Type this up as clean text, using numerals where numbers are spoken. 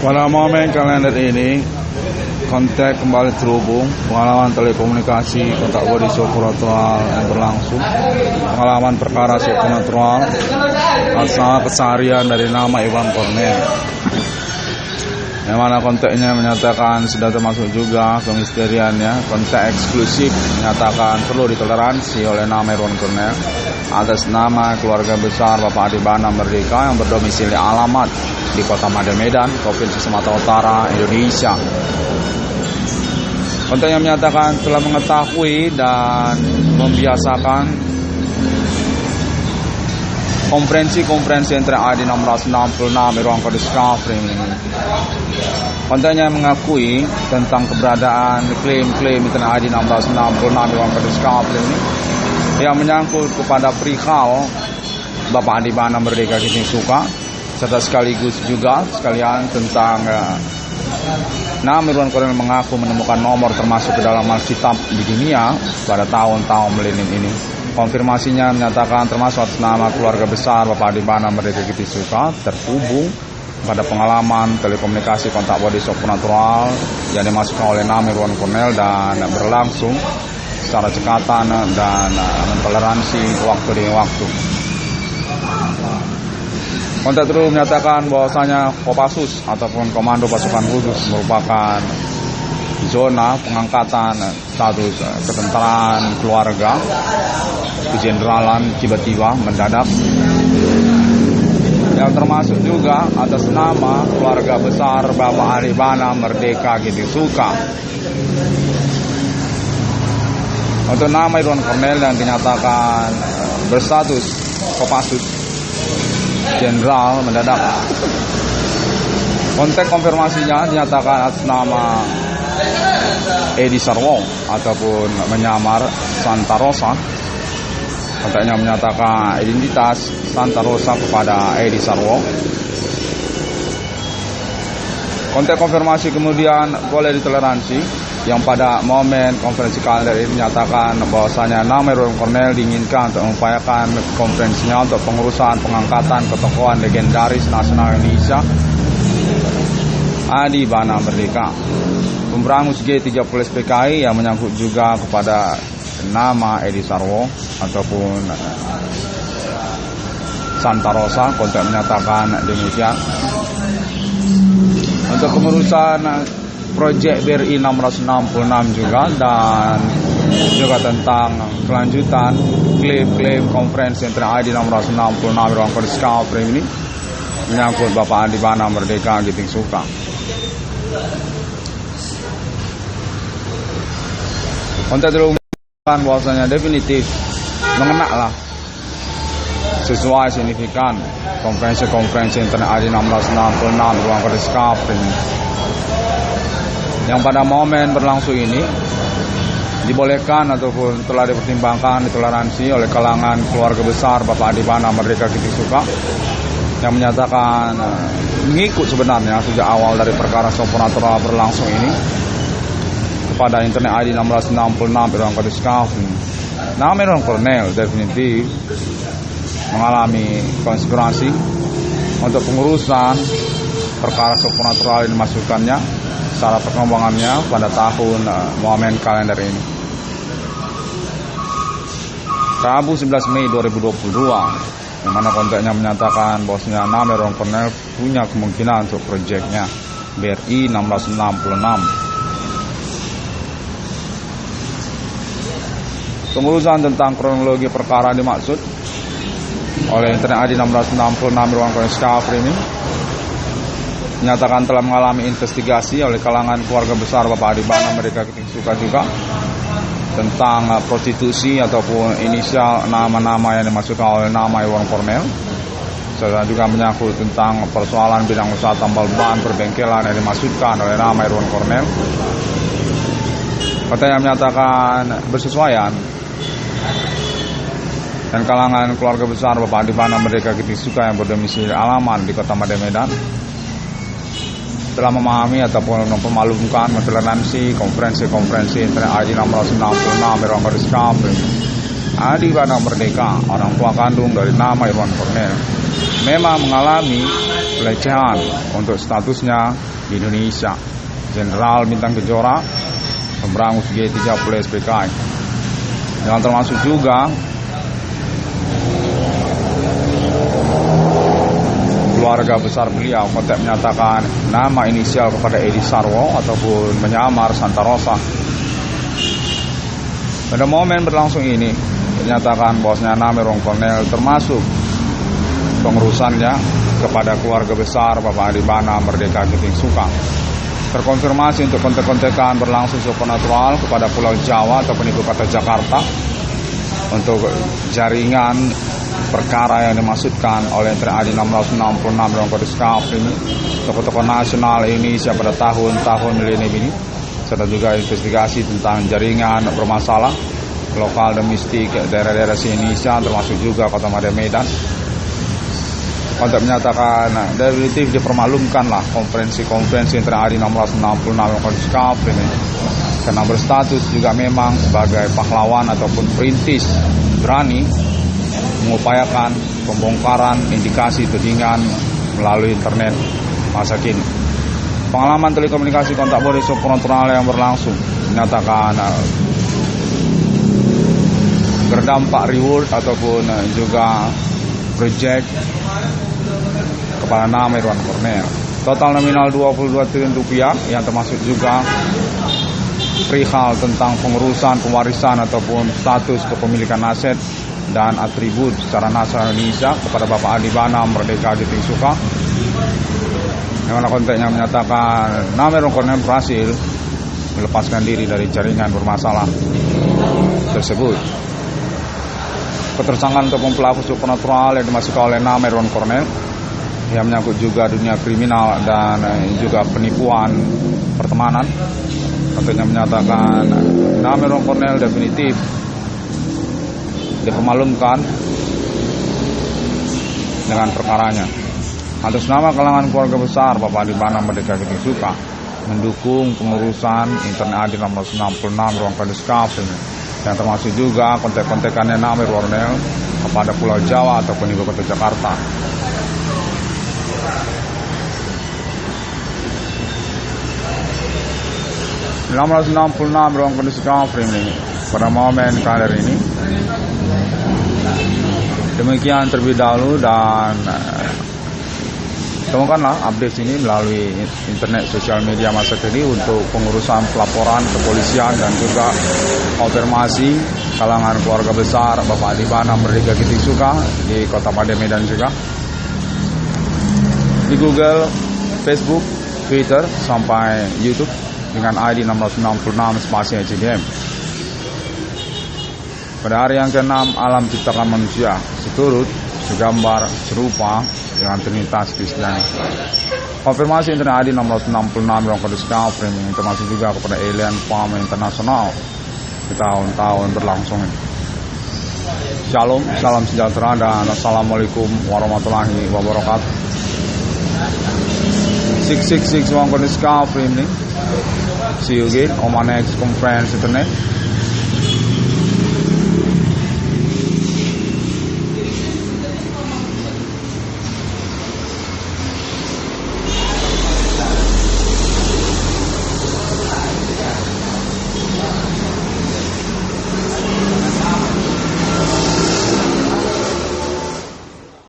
Pada momen kalender ini, kontak kembali terhubung, pengalaman telekomunikasi, kontak body supernatural yang berlangsung, pengalaman perkara supernatural, asal keseharian dari nama Iwan Cornel. Yang mana kontaknya menyatakan sudah termasuk juga kemisteriannya, kontak eksklusif menyatakan perlu ditoleransi oleh nama Iwan Cornel atas nama keluarga besar Bapak Adibana Merdeka yang berdomisili alamat di Kota Made Medan, Provinsi Sumatera Utara, Indonesia. Kontaknya menyatakan telah mengetahui dan membiasakan konferensi yang terjadi 666 ruang Discovery ini. Kontaknya mengakui tentang keberadaan klaim-klaim yang terjadi 666 ruang Discovery ini yang menyangkut kepada perihal Bapak Adibana Merdeka Kiting Suka, serta sekaligus juga sekalian tentang nama Iwan Cornel mengaku menemukan nomor termasuk ke dalam Alkitab di dunia pada tahun-tahun milenium ini. Konfirmasinya menyatakan termasuk atas nama keluarga besar Bapak Adibana Merdeka Kiting Suka terhubung pada pengalaman telekomunikasi kontak body supernatural yang dimasukkan oleh nama Iwan Cornel dan berlangsung secara cekatan dan mentoleransi waktu demi waktu. Kontak terus menyatakan bahwasanya Kopassus ataupun Komando Pasukan Khusus merupakan zona pengangkatan status ketenteraan keluarga kejeneralan tiba-tiba mendadak, yang termasuk juga atas nama keluarga besar Bapak Adibana Merdeka Kiting Suka. Untuk nama Iwan Cornel yang dinyatakan berstatus Kopassus Jenderal mendadak, kontak konfirmasinya dinyatakan atas nama Edi Sarwo ataupun menyamar Santa Rosa. Kontaknya menyatakan identitas Santa Rosa kepada Edi Sarwo. Kontak konfirmasi kemudian boleh ditoleransi, yang pada momen konferensi kalender ini menyatakan bahwasanya nama Iwan Cornel diinginkan untuk mengupayakan konferensinya untuk pengurusan pengangkatan ketokohan legendaris nasional Indonesia Adibana Merdeka, pemberangus G30 SPKI yang menyangkut juga kepada nama Edi Sarwo ataupun Santa Rosa. Kontak menyatakan demikian. Untuk pengurusan proyek BRI 666 juga, dan juga tentang kelanjutan klaim-klaim konferensi yang terjadi 666 ruang Discovery ini menyangkut Bapak Adibana Merdeka Kiting Suka. Kontak terus mengatakan bahwasanya definitif mengenaklah sesuai signifikan konferensi yang terjadi 666 ruang Discovery ini, yang pada momen berlangsung ini dibolehkan ataupun telah dipertimbangkan ditoleransi oleh kalangan keluarga besar Bapak Adibana Merdeka Kiting Suka, yang menyatakan mengikut sebenarnya sejak awal dari perkara supernatural berlangsung ini kepada internet ID 1666 ruang Discovery. Nama Iwan Cornel definitif mengalami konspirasi untuk pengurusan perkara supernatural yang dimasukkannya secara perkembangannya pada tahun momen kalender ini. Rabu 11 Mei 2022, yang mana kontaknya menyatakan bahwasanya nama Iwan Cornel punya kemungkinan untuk proyeknya BRI 1666. Pengurusan tentang kronologi perkara dimaksud oleh internet ID 1666 ruang Discovery ini menyatakan telah mengalami investigasi oleh kalangan keluarga besar Bapak Adibana Merdeka Kiting Suka juga tentang prostitusi ataupun inisial nama-nama yang dimasukkan oleh nama Iwan Cornel, serta juga menyangkut tentang persoalan bidang usaha tambal ban perbengkelan yang dimasukkan oleh nama Iwan Cornel. Katanya menyatakan bersesuaian dan kalangan keluarga besar Bapak Adibana Merdeka Kiting Suka yang berdomisili alamat di Kota Made Medan telah memahami ataupun mempermalukan mentoleransi konferensi internet ID 666 ruang Discovery Adibana Merdeka, orang tua kandung dari nama Iwan Cornel, memang mengalami pelecehan untuk statusnya di Indonesia. Jenderal Bintang Kejora memberangus G30 SPKI. Yang termasuk juga keluarga besar beliau kontak menyatakan nama inisial kepada Edi Sarwo ataupun menyamar Santarosa. Pada momen berlangsung ini dinyatakan bahwasanya nama Rong Kornel termasuk pengurusannya kepada keluarga besar Bapak Adibana Merdeka Giting Suka. Terkonfirmasi untuk kontak-kontakan berlangsung supernatural kepada Pulau Jawa ataupun ibu kota Jakarta untuk jaringan perkara yang dimaksudkan oleh TNI 666 dalam Kodis Kaf ini, tokoh-tokoh nasional Indonesia pada tahun-tahun milenium ini, serta juga investigasi tentang jaringan bermasalah lokal domestik daerah-daerah Indonesia termasuk juga Kota Madya Medan. Kontak menyatakan definitif dipermaklumkanlah konferensi TNI 666 dalam Kodis Kaf ini karena berstatus juga memang sebagai pahlawan ataupun perintis berani mengupayakan pembongkaran indikasi tudingan melalui internet masa kini. Pengalaman telekomunikasi kontak bodi supernatural yang berlangsung menyatakan berdampak reward ataupun juga project kepada nama Irwan Kornel. Total nominal 22 triliun rupiah yang termasuk juga perihal tentang pengurusan pewarisan ataupun status kepemilikan aset dan atribut secara nasional Indonesia kepada Bapak Adibana Merdeka Giting Suka. Yang mana konteksnya menyatakan nama Rong Kornel berhasil melepaskan diri dari jaringan bermasalah tersebut. Ketersangkaan untuk pelaku supernatural yang dimasukkan oleh nama Rong Kornel yang menyangkut juga dunia kriminal dan juga penipuan pertemanan. Konteksnya menyatakan nama Rong Kornel definitif dipermaklumkan dengan perkaranya. Atas nama kalangan keluarga besar Bapak Adibana Merdeka Giting Suka mendukung pengurusan internet ADI 666 ruang Kodis Kaf ini, yang termasuk juga kontak-kontakannya nama Kornel kepada Pulau Jawa ataupun ibu kota Jakarta. Di 666 ruang Kodis Kaf ini pada momen kaler ini. Demikian terlebih dahulu dan temukanlah update ini melalui internet sosial media masa kini untuk pengurusan pelaporan kepolisian dan juga konfirmasi kalangan keluarga besar Bapak Adibana Merdeka Giting Suka di Kota Madya Medan juga. Di Google, Facebook, Twitter sampai YouTube dengan ID 666 spasi HDM. Pada hari yang ke-6 alam ciptakan manusia seturut segambar serupa dengan Trinitas Kristiani. Konfirmasi internet ID 666 ruang Kodis Kaf yang termasuk juga kepada Alien Farm Internasional di tahun-tahun berlangsung ini. Shalom, salam sejahtera dan assalamualaikum warahmatullahi wabarakatuh. 666 ruang Kodis Kaf ini. See you again on my next conference internet.